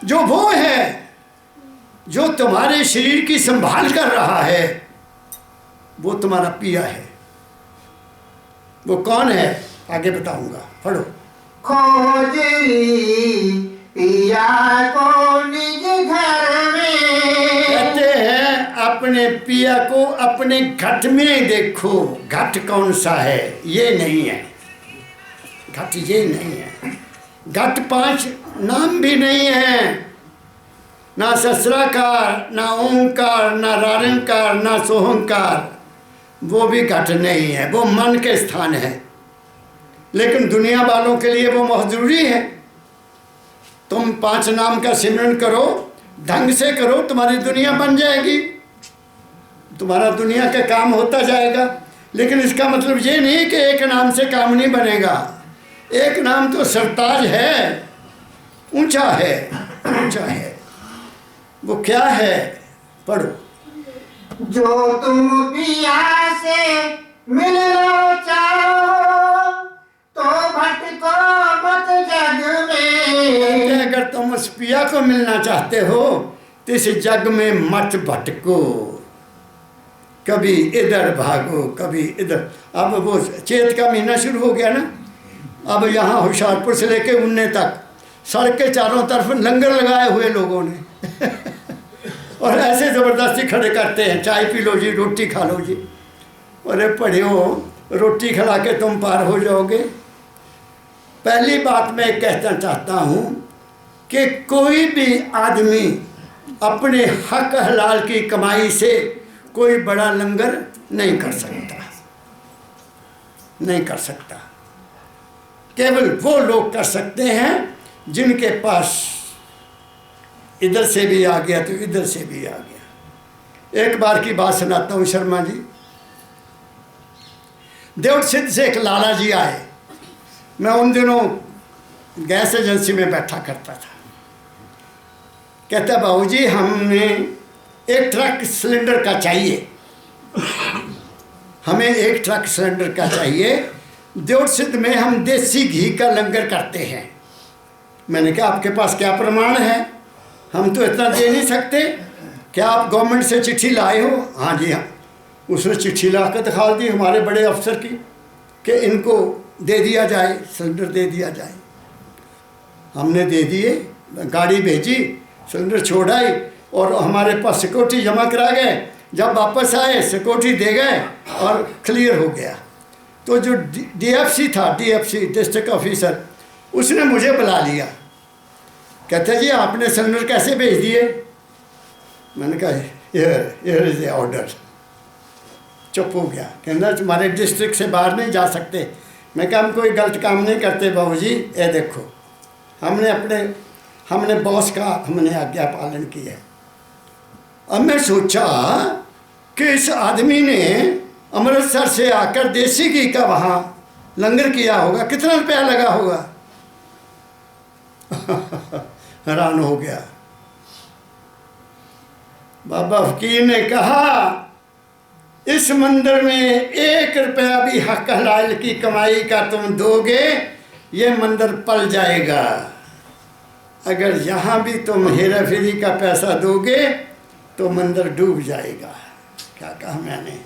Speaker 1: जो वो है जो तुम्हारे शरीर की संभाल कर रहा है, वो तुम्हारा पिया है। वो कौन है आगे बताऊंगा, पढ़ो।
Speaker 2: खोजरी पिया को निज घर में।
Speaker 1: कहते हैं अपने पिया को अपने घट में देखो। घट कौन सा है? ये नहीं है घट, ये नहीं है घट। 5 नाम भी नहीं है, ना ससराकार, ना ओंकार, ना रारंकार, ना सोहंकार। वो भी घट नहीं है, वो मन के स्थान है। लेकिन दुनिया वालों के लिए वो बहुत जरूरी है। तुम 5 नाम का सिमरन करो, ढंग से करो, तुम्हारी दुनिया बन जाएगी, तुम्हारा दुनिया का काम होता जाएगा। लेकिन इसका मतलब ये नहीं कि एक नाम से काम नहीं बनेगा। एक नाम तो सरताज है, ऊंचा है, ऊंचा है। वो क्या है? पढ़ो।
Speaker 2: जो तुम पिया से मिलना चाहो तो भटको मत जग में।
Speaker 1: अगर तुम उस पिया को मिलना चाहते हो तो इस जग में मत भटको। कभी इधर भागो, कभी इधर। अब वो चैत का महीना शुरू हो गया ना। अब यहाँ होशियारपुर से लेके उन्ने तक सड़क के चारों तरफ लंगर लगाए हुए लोगों ने और ऐसे ज़बरदस्ती खड़े करते हैं, चाय पी लो जी, रोटी खा लो जी। अरे पढ़ियो, रोटी खिला के तुम पार हो जाओगे। पहली बात मैं कहना चाहता हूँ कि कोई भी आदमी अपने हक हलाल की कमाई से कोई बड़ा लंगर नहीं कर सकता, नहीं कर सकता। केवल वो लोग कर सकते हैं जिनके पास इधर से भी आ गया तो इधर से भी आ गया। एक बार की बात सुनाता हूँ शर्मा जी। देवट सिद्ध से एक लाला जी आए। मैं उन दिनों गैस एजेंसी में बैठा करता था। कहता बाबूजी हमें एक ट्रक सिलेंडर का चाहिए, हमें एक ट्रक सिलेंडर का चाहिए। देवट सिद्ध में हम देसी घी का लंगर करते हैं। मैंने कहा आपके पास क्या प्रमाण है? हम तो इतना दे नहीं सकते। क्या आप गवर्नमेंट से चिट्ठी लाए हो? हाँ जी हाँ। उसने चिट्ठी ला कर दिखा दी हमारे बड़े अफसर की कि इनको दे दिया जाए, सिलेंडर दे दिया जाए। हमने दे दिए, गाड़ी भेजी, सिलेंडर छोड़ाई और हमारे पास सिक्योरिटी जमा करा गए। जब वापस आए सिक्योरिटी दे गए और क्लियर हो गया। तो जो डीएफसी था, डीएफसी डिस्ट्रिक्ट ऑफिसर, उसने मुझे बुला लिया। कहते जी आपने सिलेंडर कैसे भेज दिए? मैंने कहा हियर इज द ऑर्डर। चुप हो गया। कहना तुम्हारे डिस्ट्रिक्ट से बाहर नहीं जा सकते, मैं कहा हम कोई गलत काम नहीं करते बाबूजी, ये देखो हमने बॉस का हमने आज्ञा पालन किया। अब मैं सोचा कि इस आदमी ने अमृतसर से आकर देसी घी का वहाँ लंगर किया होगा, कितना रुपया लगा होगा। हैरान हो गया। बाबा फकीर ने कहा इस मंदिर में 1 रुपया भी हक हलाल की कमाई का तुम दोगे, ये मंदिर पल जाएगा। अगर यहाँ भी तुम हेरा फेरी का पैसा दोगे तो मंदिर डूब जाएगा। क्या कहा मैंने।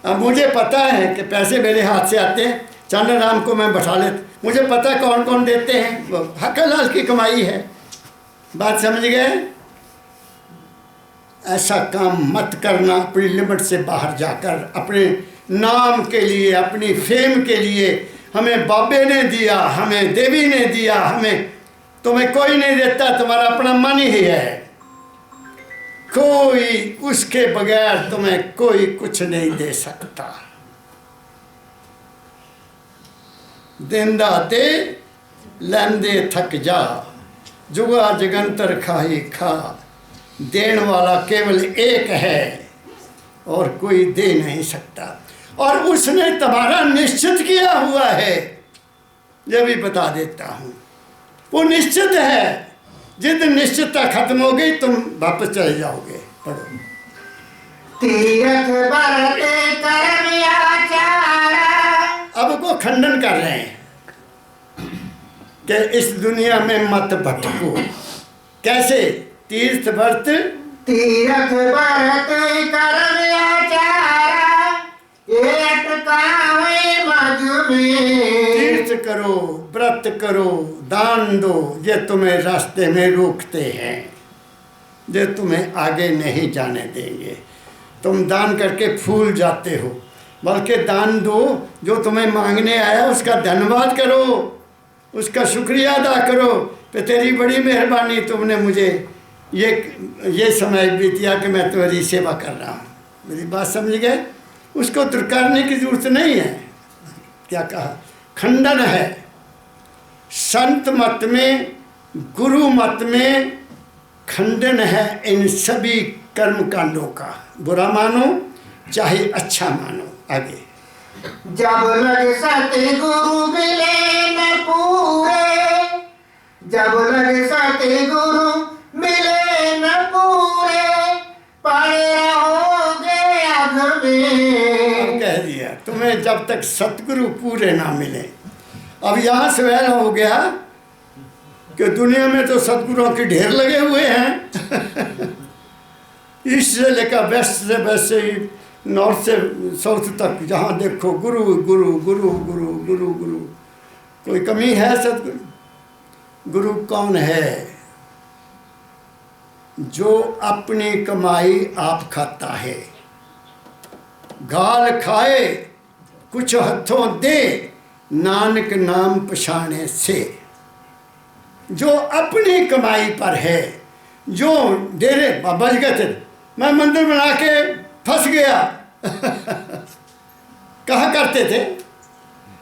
Speaker 1: अब मुझे पता है कि पैसे मेरे हाथ से आते हैं, चांद राम को मैं बैठा लेता, मुझे पता कौन कौन देते हैं, वो हक हलाल की कमाई है। बात समझ गए। ऐसा काम मत करना अपनी लिमिट से बाहर जाकर, अपने नाम के लिए, अपनी फेम के लिए। हमें बाबे ने दिया, हमें देवी ने दिया, हमें तुम्हें कोई नहीं देता, तुम्हारा अपना मन ही है। कोई उसके बगैर तुम्हें कोई कुछ नहीं दे सकता। देंदा दे लैंदे थक जा, जुगा जगंतर खाही खा। देने वाला केवल एक है और कोई दे नहीं सकता, और उसने तुम्हारा निश्चित किया हुआ है। यह भी बता देता हूँ, वो निश्चित है। जिस दिन निश्चितता खत्म हो गई तुम वापस चले जाओगे। पढ़ो।
Speaker 2: तीरथ बरते कर्म आचारा।
Speaker 1: अब को खंडन कर रहे हैं कि इस दुनिया में मत भटको। कैसे? तीर्थ व्रत
Speaker 2: तीरथ बरत कर्म आचारा, एक कावे मज में।
Speaker 1: तीर्थ करो, व्रत करो, दान दो, ये तुम्हें रास्ते में रोकते हैं, ये तुम्हें आगे नहीं जाने देंगे। तुम दान करके फूल जाते हो, बल्कि दान दो। जो तुम्हें मांगने आया उसका धन्यवाद करो, उसका शुक्रिया अदा करो कि तेरी बड़ी मेहरबानी, तुमने मुझे ये समय बीतिया कि मैं तुम्हारी सेवा कर रहा हूँ। मेरी बात समझ गए। उसको दुरकारने की जरूरत नहीं है। क्या कहा? खंडन है। संत मत में, गुरु मत में खंडन है इन सभी कर्म कांडों का। बुरा मानो चाहे अच्छा मानो। आगे।
Speaker 2: जब लग सतगुरु मिले न पूरे, जब लग सतगुरु मिले न पूरे, पड़े रहोगे अघ में।
Speaker 1: कह दिया तुम्हें जब तक सतगुरु पूरे ना मिले। अब यहाँ से वह हो गया कि दुनिया में तो सतगुरुओं के ढेर लगे हुए हैं। ईस्ट से लेकर वेस्ट से वेस्ट से नॉर्थ से साउथ तक, जहाँ देखो गुरु गुरु गुरु गुरु गुरु गुरु। कोई कमी है सतगुरु? गुरु कौन है? जो अपनी कमाई आप खाता है, गाल खाए कुछ हथों दे, नानक नाम पछाने से। जो अपनी कमाई पर है, जो डेरे बाबा जी कहते मैं मंदिर बना के फंस गया। कहा करते थे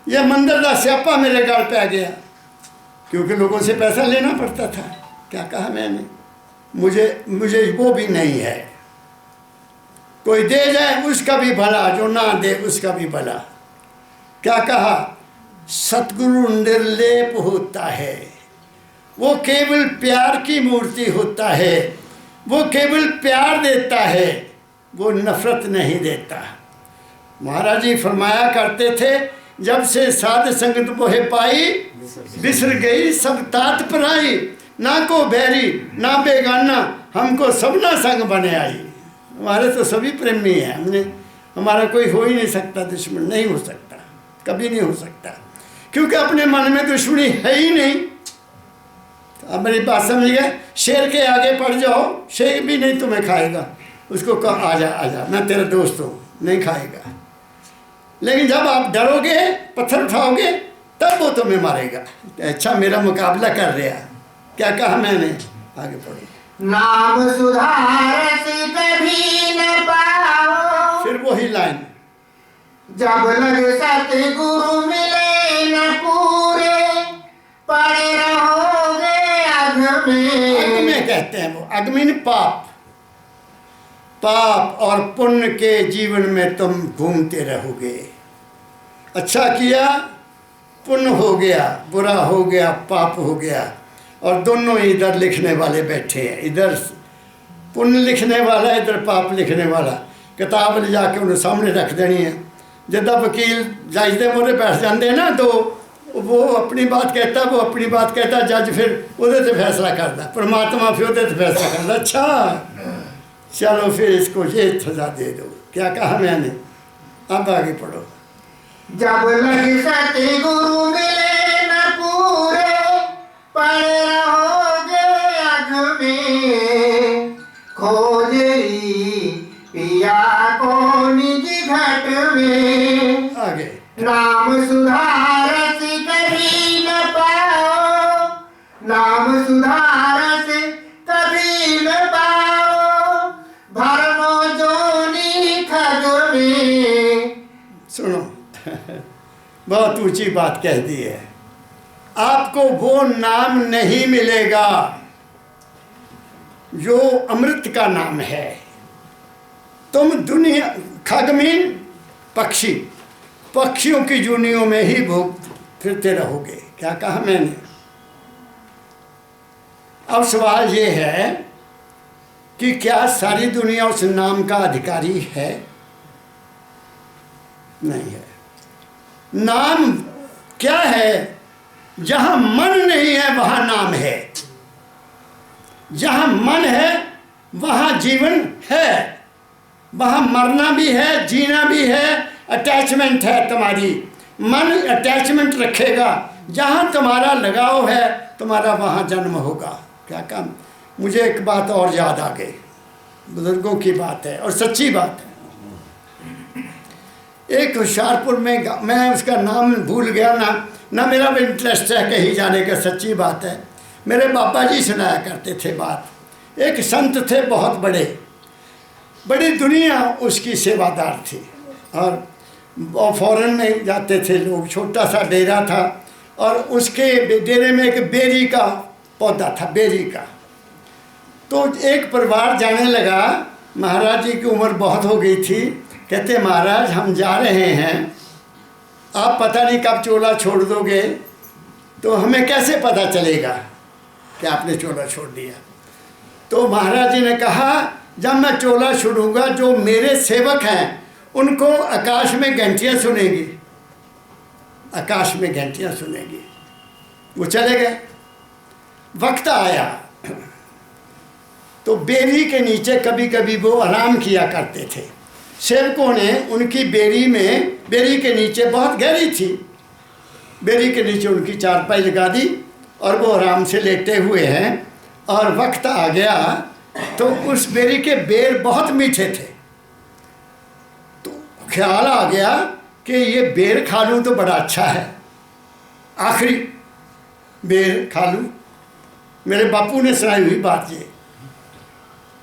Speaker 1: यह मंदिर का स्यापा मेरे गाल पे आ गया, क्योंकि लोगों से पैसा लेना पड़ता था। क्या कहा मैंने? मुझे वो भी नहीं है। कोई दे जाए उसका भी भला, जो ना दे उसका भी भला। क्या कहा? सतगुरु निर्लेप होता है, वो केवल प्यार की मूर्ति होता है, वो केवल प्यार देता है, वो नफरत नहीं देता। महाराज जी फरमाया करते थे, जब से साध संगत मोहे पाई, बिसर गई सब तात पराई। ना को बैरी ना बेगाना, हमको सबना संग बने आई। हमारे तो सभी प्रेमी हैं, हमारा कोई हो ही नहीं सकता दुश्मन, नहीं हो सकता, कभी नहीं हो सकता, क्योंकि अपने मन में दुश्मनी है ही नहीं। अब मेरी बात समझ गए। शेर के आगे पड़ जाओ, शेर भी नहीं तुम्हें खाएगा। उसको कहो आजा आजा, मैं तेरा दोस्त हूँ, नहीं खाएगा। लेकिन जब आप डरोगे, पत्थर उठाओगे, तब वो तुम्हें मारेगा। अच्छा मेरा मुकाबला कर रहा। क्या कहा मैंने? आगे पढ़ो।
Speaker 2: नाम सुधार से कभी न पाओ।
Speaker 1: फिर वही लाइन,
Speaker 2: जब लग सतगुरु मिले
Speaker 1: कहते हैं वो। अग मीन पाप। पाप और पुण्य के जीवन में तुम घूमते रहोगे। अच्छा किया, पुण्य हो गया, बुरा हो गया, पाप हो गया। और दोनों इधर लिखने वाले बैठे हैं, इधर पुण्य लिखने वाला, इधर पाप लिखने वाला। किताब ले जाके उन्हें सामने रख देनी है। जिदा वकील जज के मोहरे बैठ जाते हैं ना, तो वो अपनी बात कहता, वो अपनी बात कहता, जज फिर उहदे ते फैसला करता, परमात्मा फिर उहदे ते फैसला करता। अच्छा चलो फिर इसको ये सजा दे दो। क्या कहा मैंने? अब आगे पढ़ो।
Speaker 2: जब लग सतगुरु मिले न पूरे, पड़े रहोगे अग में, खोजई पिया को निज घट में।
Speaker 1: आगे
Speaker 2: नाम सुधारस कभी न पाओ, नाम सुधारस कभी न पाओ, भरमो जोनी खग में।
Speaker 1: सुनो बहुत ऊंची बात कह दी है। आपको वो नाम नहीं मिलेगा जो अमृत का नाम है। तुम दुनिया, खगमीन पक्षी, पक्षियों की जूनियों में ही भोग फिरते रहोगे। क्या कहा मैंने? अब सवाल ये है कि क्या सारी दुनिया उस नाम का अधिकारी है? नहीं है। नाम क्या है? जहां मन नहीं है वहां नाम है। जहां मन है वहां जीवन है। वहां मरना भी है, जीना भी है, अटैचमेंट है तुम्हारी। मन अटैचमेंट रखेगा। जहां तुम्हारा लगाव है तुम्हारा वहां जन्म होगा। क्या काम? मुझे एक बात और याद आ गई, बुजुर्गों की बात है और सच्ची बात है। एक होशियारपुर में, मैं उसका नाम भूल गया ना मेरा भी इंटरेस्ट है कहीं जाने का, सच्ची बात है। मेरे बाबा जी सुनाया करते थे बात। एक संत थे बहुत बड़े, बड़ी दुनिया उसकी सेवादार थी और फॉरेन में जाते थे लोग। छोटा सा डेरा था और उसके डेरे में एक बेरी का पौधा था, बेरी का। तो एक परिवार जाने लगा। महाराज जी की उम्र बहुत हो गई थी। कहते महाराज हम जा रहे हैं, आप पता नहीं कब चोला छोड़ दोगे, तो हमें कैसे पता चलेगा कि आपने चोला छोड़ दिया? तो महाराज जी ने कहा जब मैं चोला छोड़ूंगा जो मेरे सेवक हैं उनको आकाश में घंटियाँ सुनेंगी, आकाश में घंटियाँ सुनेंगी। वो चले गए। वक्त आया तो बेरी के नीचे कभी कभी वो आराम किया करते थे। सेवकों ने उनकी बेरी के नीचे बहुत गहरी थी, बेरी के नीचे उनकी चारपाई लगा दी और वो आराम से लेटे हुए हैं। और वक्त आ गया तो उस बेरी के बेर बहुत मीठे थे। तो ख्याल आ गया कि ये बेर खा लूँ तो बड़ा अच्छा है, आखिरी बेर खा लूँ। मेरे बापू ने सुनाई हुई बात ये।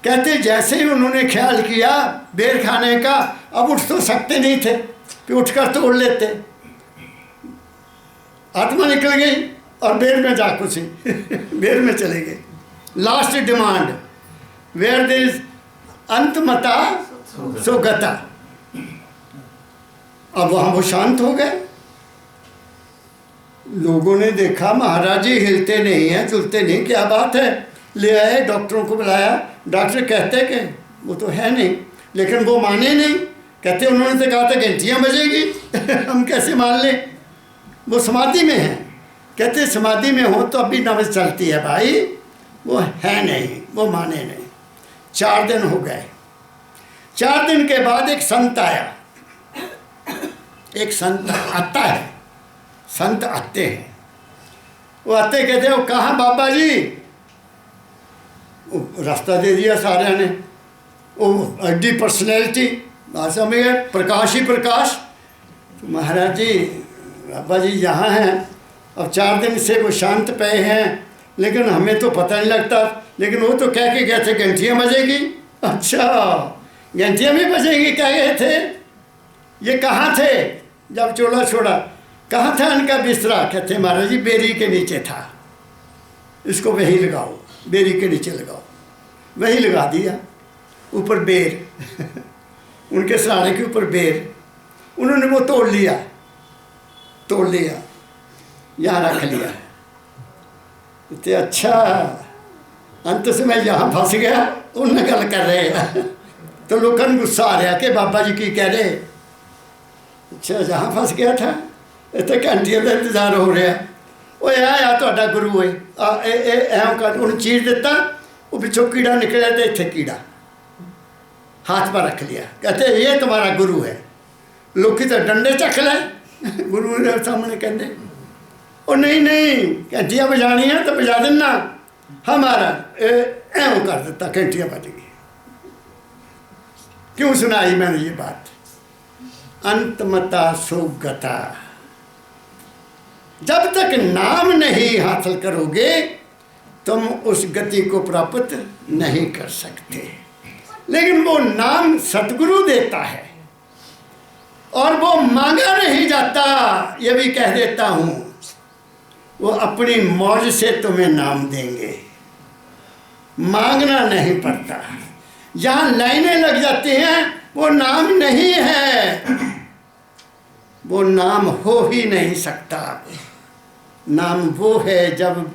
Speaker 1: कहते जैसे ही उन्होंने ख्याल किया बेर खाने का, अब उठ तो सकते नहीं थे कि उठकर तोड़ लेते। आत्मा निकल गई और बेर में जा घुसी बेर में चले गए। Last demand, where there is अंतमता सो गता। अब वहाँ वो शांत हो गए। लोगों ने देखा महाराज जी हिलते नहीं हैं, चलते नहीं, क्या बात है? ले आए, डॉक्टरों को बुलाया। डॉक्टर कहते कि वो तो है नहीं, लेकिन वो माने नहीं। कहते उन्होंने तो कहा था घंटियाँ बजेगी हम कैसे मान लें? वो समाधि में है। कहते समाधि में हो तो अभी नब्ज चलती है भाई, वो है नहीं, वो माने नहीं। 4 दिन हो गए। 4 दिन के बाद एक संत आया। एक संत आता है, संत आते हैं। वो आते कहते हो कहाँ बाबा जी? रास्ता दे दिया सारे ने। वो एडी पर्सनैलिटी, समझ गए, प्रकाश ही प्रकाश। तो महाराज जी बाबा जी यहाँ हैं, अब 4 दिन से वो शांत पे हैं, लेकिन हमें तो पता नहीं लगता। लेकिन वो तो कह के गए थे घंटियाँ बजेगी। अच्छा घंटियाँ भी बजेंगी कह गए थे? ये कहाँ थे जब चोला छोड़ा? कहाँ था इनका बिस्तरा? कहते महाराज जी बेरी के नीचे था, इसको वहीं लगाओ, बेरी के नीचे लगाओ। वहीं लगा दिया, ऊपर बेर उनके सराहने के ऊपर बेर, उन्होंने वो तोड़ लिया, यहाँ रख लिया। तो अच्छा, अंत से मैं यहाँ फंस गया, उन गल कर रहे हैं तो लोगों को गुस्सा आ रहा कि बाबा जी की कह रहे। अच्छा, जहाँ फंस गया था, इतने घंटियों का इंतजार हो रहा। वो आ तुहाडा गुरु है, ऐं कर उन्हें चीज दिता, वो पिछों कीड़ा निकलिया तो इत्थे कीड़ा, हाथ पर रख लिया, कहते ये तुम्हारा गुरु है। लोग तो डंडे चख लाए गुरु के सामने, कहते ओ नहीं घंटियाँ बजानियाँ तो बजा देना, हमारा ऐं कर देता, घंटियाँ बज गई। क्यों सुनाई मैंने ये बात? अंतमता सुगता, जब तक नाम नहीं हासिल करोगे तुम उस गति को प्राप्त नहीं कर सकते। लेकिन वो नाम सतगुरु देता है और वो मांगा नहीं जाता, ये भी कह देता हूँ। वो अपनी मौज से तुम्हें नाम देंगे, मांगना नहीं पड़ता। जहाँ लाइनें लग जाती हैं वो नाम नहीं है, वो नाम हो ही नहीं सकता। नाम वो है जब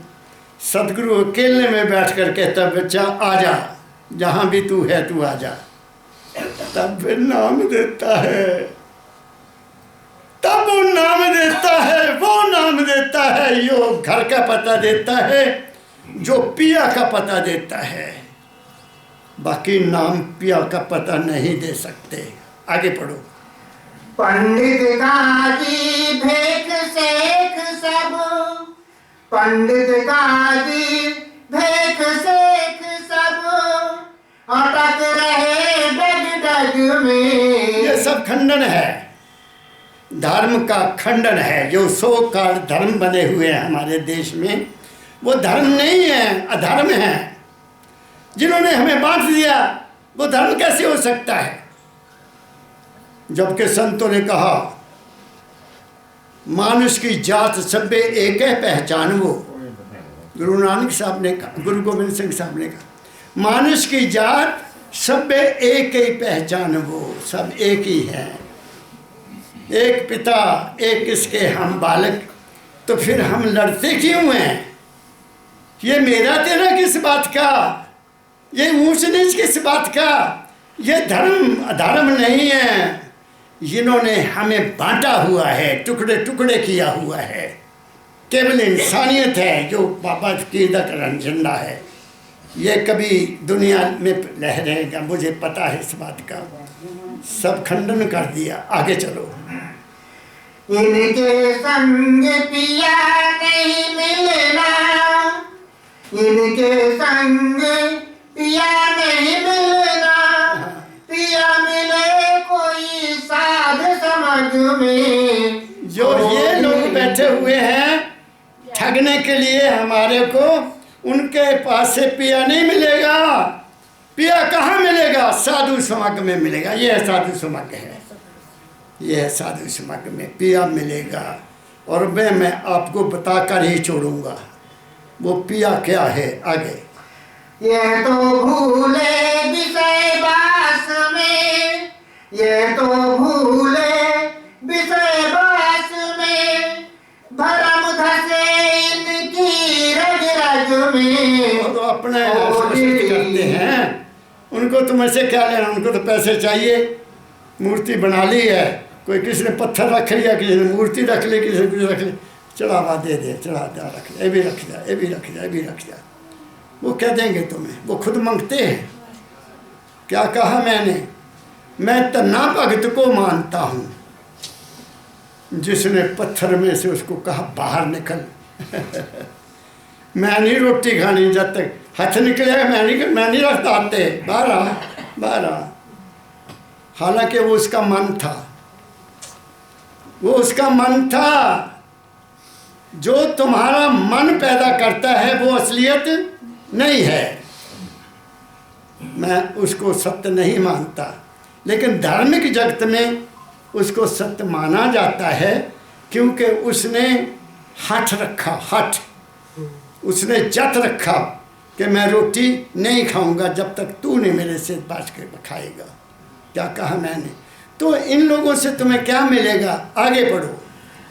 Speaker 1: सदगुरु अकेले में बैठ कर कहता बच्चा आ जा, जहाँ भी तू है तू आ जा, तब फिर नाम देता है, तब वो नाम देता है। वो नाम देता है जो घर का पता देता है, जो पिया का पता देता है। बाकी नाम पिया का पता नहीं दे सकते। आगे पढ़ो।
Speaker 2: पंडित काजी भेख सेख सब, पंडित काजी भेख सेख सब, अटक रहे डग डग में।
Speaker 1: ये सब खंडन है, धर्म का खंडन है। जो सो काल धर्म बने हुए हैं हमारे देश में, वो धर्म नहीं है, अधर्म है। जिन्होंने हमें बांट दिया वो धर्म कैसे हो सकता है? जबकि संतों ने कहा मानुष की जात सभ्य एक है पहचान वो। गुरु नानक साहब ने कहा, गुरु गोविंद सिंह साहब ने कहा मानुष की जात सभ्य एक ही पहचान वो, सब एक ही है, एक पिता एक इसके हम बालक। तो फिर हम लड़ते क्यों हैं? ये मेरा तेरा किस बात का, ये ऊंच नीच किस बात का? ये धर्म अधर्म नहीं है। जिन्होंने हमें बांटा हुआ है, टुकड़े टुकड़े किया हुआ है, केवल इंसानियत है जो बाबा फकीर का झंडा है। ये कभी दुनिया में लहरेगा, मुझे पता है इस बात का। सब खंडन कर दिया। आगे चलो।
Speaker 2: इनके संग पिया नहीं मिलना, इनके संग पिया नहीं मिलना, पिया मिले कोई साध समझ में।
Speaker 1: जो ये लोग बैठे हुए हैं ठगने के लिए हमारे को, उनके पास से पिया नहीं मिलेगा। पिया कहाँ मिलेगा? साधु समागम में मिलेगा। ये है साधु समागम है, ये है साधु समागम में पिया मिलेगा। और मैं आपको बताकर ही छोड़ूंगा वो पिया क्या है। आगे।
Speaker 2: ये तो भूले विषय बास में, ये तो भूले विषय बास में, भरम धसे इनकी रग रग में।
Speaker 1: वो तो अपने करते हैं, उनको तुम ऐसे क्या लेना? उनको तो पैसे चाहिए। मूर्ति बना ली है, कोई किसी ने पत्थर रख लिया, किसी ने मूर्ति रख ली, किसी ने कुछ रख ली, चढ़ावा दे दे, चढ़ा दे, रख लिया, ये भी रख दिया, ये भी रख दिया, ये भी रख दिया। वो क्या देंगे तुम्हें? वो खुद मांगते हैं। क्या कहा मैंने? मैं तना भगत को मानता हूँ जिसने पत्थर में से उसको कहा बाहर निकल मैं नहीं रोटी खानी जब तक हाथ निकलेगा, मैं नहीं रखता आते, बाहर आ, बाहर आ। हालांकि वो उसका मन था, वो उसका मन था। जो तुम्हारा मन पैदा करता है वो असलियत नहीं है। मैं उसको सत्य नहीं मानता, लेकिन धार्मिक जगत में उसको सत्य माना जाता है, क्योंकि उसने हठ रखा, हठ, उसने जत रखा कि मैं रोटी नहीं खाऊंगा जब तक तू नहीं मेरे से बांट के खाएगा। क्या कहा मैंने? तो इन लोगों से तुम्हें क्या मिलेगा? आगे बढ़ो।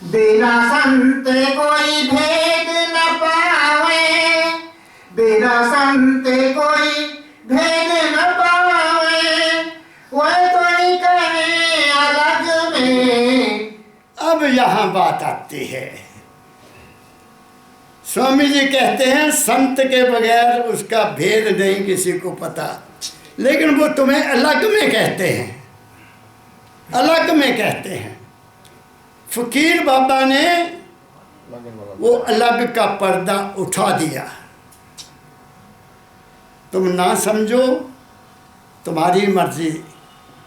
Speaker 2: बिना संत कोई भेद न पावे, बिना संत कोई भेद न पावे, वह कोई कहे अलग में।
Speaker 1: अब यहाँ बात आती है। स्वामी जी कहते हैं संत के बगैर उसका भेद नहीं किसी को पता, लेकिन वो तुम्हें अलग में कहते हैं, अलग में कहते हैं। फकीर बाबा ने वो अलग का पर्दा उठा दिया। तुम ना समझो, तुम्हारी मर्जी।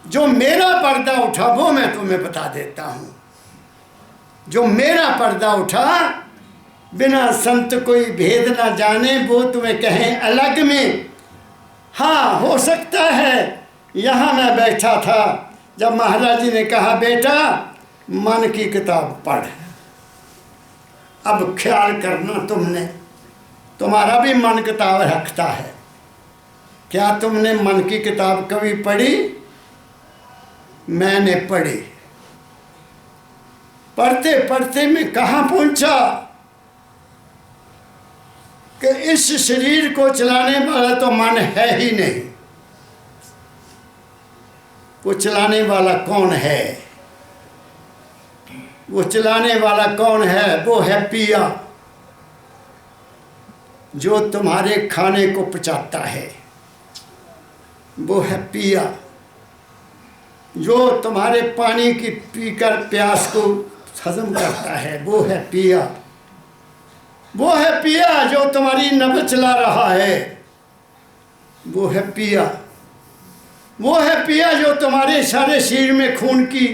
Speaker 1: जो मेरा पर्दा उठा वो मैं तुम्हें बता देता हूँ। जो मेरा पर्दा उठा, बिना संत कोई भेद ना जाने, वो तुम्हें कहें अलग में। हाँ, हो सकता है यहाँ मैं बैठा था जब महाराज जी ने कहा बेटा मन की किताब पढ़। अब ख्याल करना, तुमने, तुम्हारा भी मन किताब रखता है। क्या तुमने मन की किताब कभी पढ़ी? मैंने पढ़ी। पढ़ते पढ़ते मैं कहाँ पहुंचा कि इस शरीर को चलाने वाला तो मन है ही नहीं। वो चलाने वाला कौन है? वो चलाने वाला कौन है? वो है पिया, जो तुम्हारे खाने को पचाता है। वो है पिया, जो तुम्हारे पानी की पीकर प्यास को हजम करता है। वो है पिया। वो है पिया जो तुम्हारी नब्ज चला रहा है। वो है पिया। वो है पिया जो तुम्हारे सारे शरीर में खून की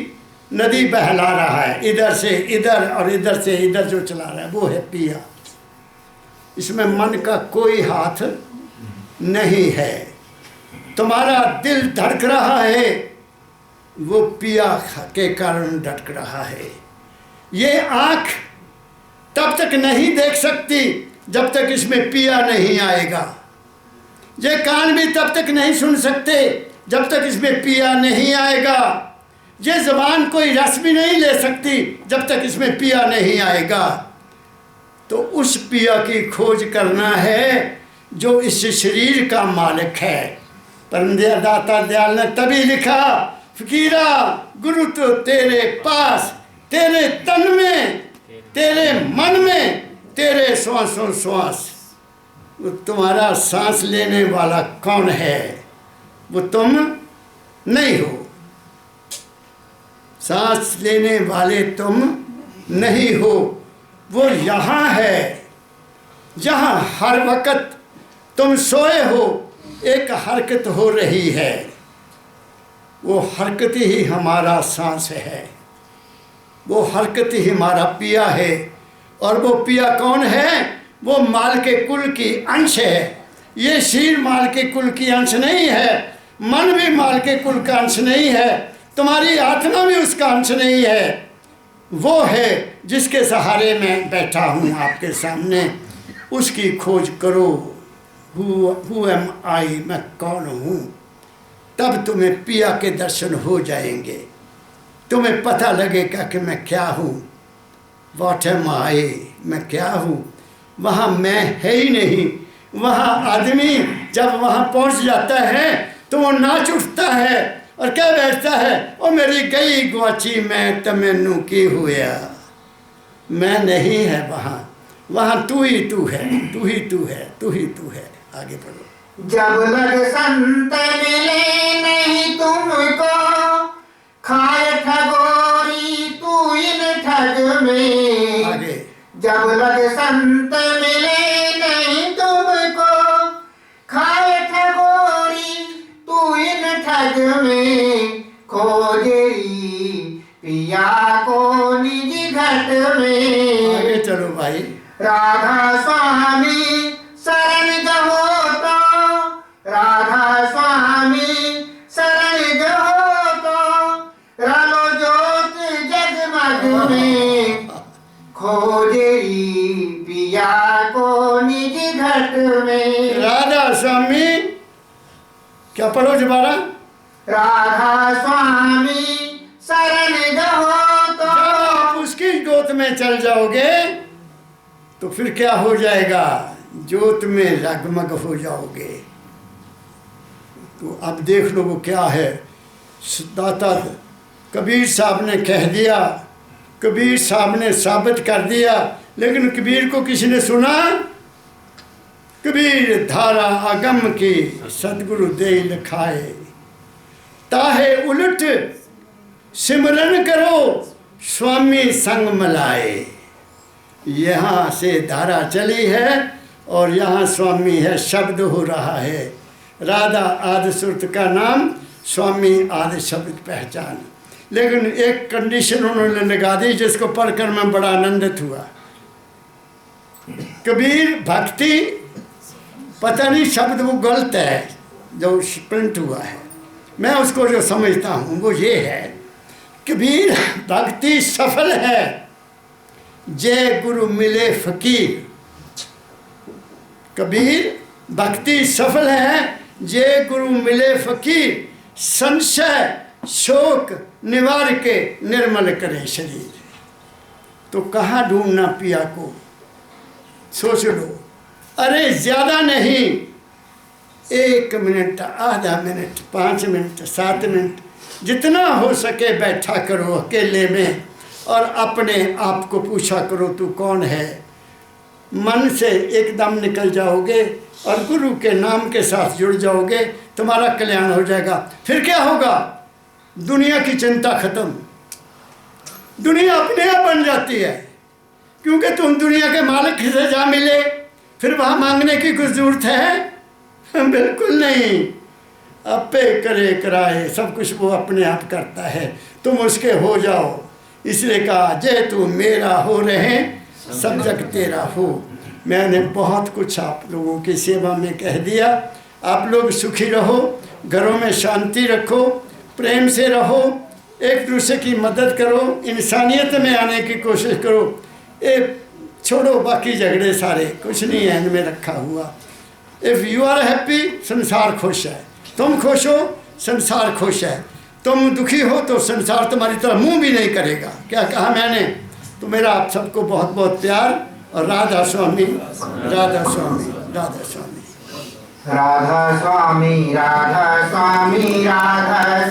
Speaker 1: नदी बहला रहा है, इधर से इधर और इधर से इधर जो चला रहा है, वो है पिया। इसमें मन का कोई हाथ नहीं है। तुम्हारा दिल धड़क रहा है, वो पिया के कारण धड़क रहा है। ये आँख तब तक नहीं देख सकती जब तक इसमें पिया नहीं आएगा। ये कान भी तब तक नहीं सुन सकते जब तक इसमें पिया नहीं आएगा। ये ज़बान कोई रस भी नहीं ले सकती जब तक इसमें पिया नहीं आएगा। तो उस पिया की खोज करना है जो इस शरीर का मालिक है। परम दाता दयाल ने तभी लिखा, फकीरा गुरु तो तेरे पास, तेरे तन में, तेरे मन में, तेरे श्वासों श्वास। वो तुम्हारा सांस लेने वाला कौन है? वो तुम नहीं हो। सांस लेने वाले तुम नहीं हो। वो यहाँ है जहाँ हर वक्त तुम सोए हो, एक हरकत हो रही है। वो हरकत ही हमारा सांस है। वो हरकत ही हमारा पिया है। और वो पिया कौन है? वो माल के कुल की अंश है। ये शरीर माल के कुल की अंश नहीं है। मन भी माल के कुल का अंश नहीं है। तुम्हारी आत्मा भी उसका अंश नहीं है। वो है जिसके सहारे मैं बैठा हूँ आपके सामने। उसकी खोज करो। हु एम आई, मैं कौन हूँ? तब तुम्हें पिया के दर्शन हो जाएंगे। तुम्हें पता लगेगा कि मैं क्या हूँ। वॉट एम आई, मैं क्या हूँ। वहाँ मैं है ही नहीं। वहाँ आदमी जब वहाँ पहुँच जाता है तो वो नाच उठता है और क्या बैठता है, ओ मेरी गई गुआची मैं तमैनू की हुआ। मैं नहीं है वहाँ। वहाँ तू ही तू है, तू ही तू है, तू ही तू है। आगे बढ़ो।
Speaker 2: जब लग संत मिले नहीं तुमको, खाए ठगोरी तू इन ठग में।
Speaker 1: आगे।
Speaker 2: जब लग संत मिले नहीं तुमको, खाए ठगोरी तू इन ठग में। खोजेरी पिया को निज घट में।
Speaker 1: आगे चलो भाई।
Speaker 2: राधा स्वामी शरण गहो तो, राधा स्वामी शरण गहो तो, रलो ज्योत जगमग में। खो खोजेरी पिया को निज घट में।
Speaker 1: राधा स्वामी क्या पढ़ो दोबारा।
Speaker 2: राधा स्वामी शरण गहो तो।
Speaker 1: जब आप उसकी जोत में चल जाओगे तो फिर क्या हो जाएगा, जोत में रगमग हो जाओगे। तो अब देख लो वो क्या है। दाता कबीर साहब ने कह दिया, कबीर साहब ने साबित कर दिया, लेकिन कबीर को किसी ने सुना। कबीर धारा अगम की सदगुरु दे लिखाए, ताहे उलट सिमरन करो स्वामी संग मलाए। यहाँ से धारा चली है और यहाँ स्वामी है, शब्द हो रहा है। राधा आदि सुरत का नाम, स्वामी आदि शब्द पहचान। लेकिन एक कंडीशन उन्होंने लगा दी जिसको पढ़कर मैं बड़ा आनंदित हुआ। कबीर भक्ति, पता नहीं शब्द वो गलत है जो प्रिंट हुआ है, मैं उसको जो समझता हूँ वो ये है, कबीर भक्ति सफल है जय गुरु मिले फकीर। कबीर भक्ति सफल है जय गुरु मिले फकीर, संशय शोक निवार के निर्मल करे शरीर। तो कहाँ ढूंढना पिया को, सोच लो। अरे ज़्यादा नहीं, 1 मिनट, आधा मिनट, 5 मिनट, 7 मिनट, जितना हो सके बैठा करो अकेले में और अपने आप को पूछा करो तू कौन है। मन से एकदम निकल जाओगे और गुरु के नाम के साथ जुड़ जाओगे, तुम्हारा कल्याण हो जाएगा। फिर क्या होगा, दुनिया की चिंता खत्म, दुनिया अपने आप बन जाती है। क्योंकि तुम दुनिया के मालिक से जा मिले, फिर वहाँ मांगने की कुछ जरूरत है? बिल्कुल नहीं। अपे करे कराए, सब कुछ वो अपने आप करता है, तुम उसके हो जाओ। इसलिए कहा जय तू मेरा हो रहे सब जग तेरा हो। मैंने बहुत कुछ आप लोगों की सेवा में कह दिया। आप लोग सुखी रहो, घरों में शांति रखो, प्रेम से रहो, एक दूसरे की मदद करो, इंसानियत में आने की कोशिश करो। ये छोड़ो बाकी झगड़े सारे, कुछ नहीं है इनमें रखा हुआ। इफ़ यू आर हैप्पी, संसार खुश है। तुम खुश हो, संसार खुश है। तुम दुखी हो तो संसार तुम्हारी तरफ मुंह भी नहीं करेगा। क्या कहा मैंने? तो मेरा आप सबको बहुत बहुत प्यार और राधा स्वामी, राधा स्वामी, राधा स्वामी,
Speaker 2: राधा स्वामी, राधा स्वामी, राधा